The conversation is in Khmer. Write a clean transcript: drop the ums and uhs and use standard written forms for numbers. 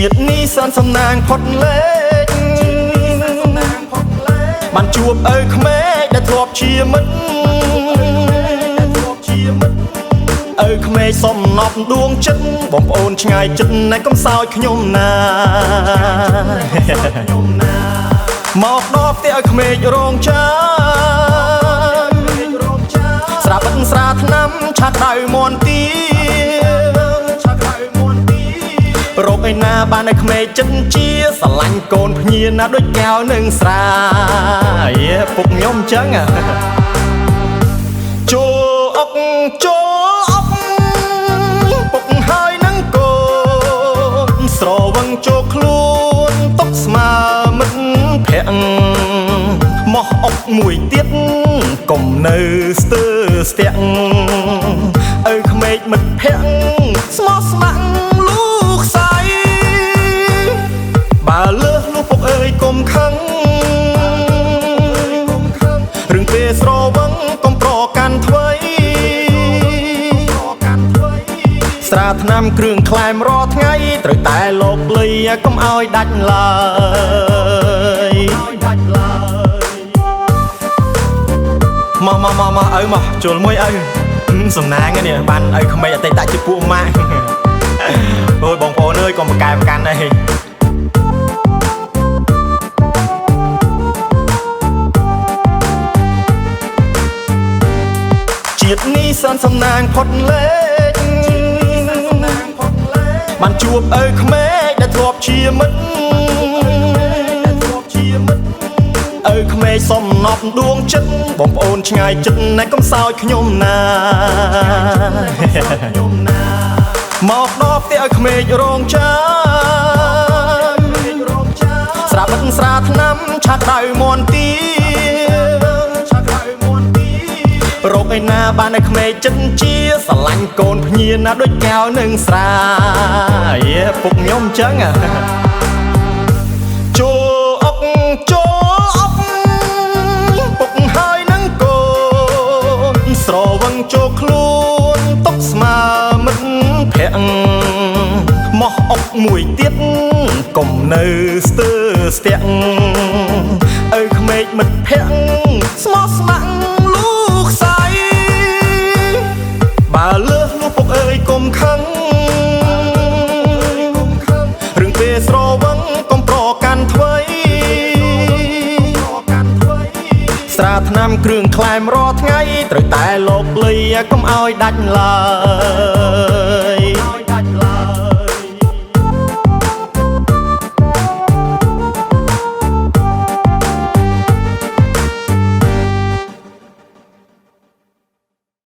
ជាតិនេះសន្សំណាងផុតលេខបានជួបឪក្មេកដែលធ្លាប់ជាមិត្តឪក្មេកសំណប់ដួងចិត្តបងប្អូនឆ្ងាយចិត្តណែកុំសោចខ្ញុំណាមកដល់ផ្ទះឪក្មេករងចាំស្រាបិទស្រាថ្នាំឆាក់ដៅមន់ទីរកឯណាបានឲ្យក្មេកចិត្តជាស្រឡាញ់កូនភ្ញាណាដូចកែវនឹងស្រាពុកខ្ញុំចឹងចូលអុកពុកហើយនឹងកូនស្រវឹងចូលខ្លួនតុកស្មើមិត្តភក្តិមកអុកមួយទៀតកុំនៅស្ទើស្ទាក់ឪក្មេកមិត្តភក្តិស្មោះស្ម័គ្រលោកស្អីបើលើសលោកពុកអើយកុំខឹងរឿងពេលស្រវឹងកុំប្រកាន់ថ្វីស្រាថ្នាំគ្រឿងក្លែមរាល់ថ្ងៃត្រូវតែលោកលីកុំឲ្យដាច់ឡើយមកឪមកជុលមួយឪសំណាងនេះបានឪក្មេកអតីតជាពួកម៉ាក់អូយបងប្អូនអើយកុំប្រកែប្រកាន់អីជាតិនេះសន្សំណាងផុតលេខបានជួបឪក្មេកដែលធ្លាប់ជាមិត្តឪក្មេកសំណប់ដួងចិត្តបងប្អូនឆ្ងាយចិត្តណែកុំសោចខ្ញុំណាមកដល់ផ្ទះឪក្មេករងចាំស្រាបិទស្រាថ្នាំឆាក់ដៅមន់ទីរកឯណាបានឲ្យក្មេកចិត្តជាស្រឡាញ់កូនភ្ញាណាដូចកែវនឹងស្រាពុកខ្ញុំចឹងចូលអុកពុកហើយនឹងកូនស្រវឹងចូលខ្លួនតុកស្មើមិត្តភក្តិមកអុកមួយទៀតកុំនៅស្ទើស្ទាក់ឪក្មេកមិត្តភក្តិស្មោះស្ម័គ្រលោកស្អីបើលើសលោកពុកអើយកុំខឹងរឿងពេលស្រវឹងកុំប្រកាន់ថ្វីស្រាថ្នាំគ្រឿងក្លែមរាល់ថ្ងៃត្រូវតែលោកលីកុំឲ្យដាច់ឡើយ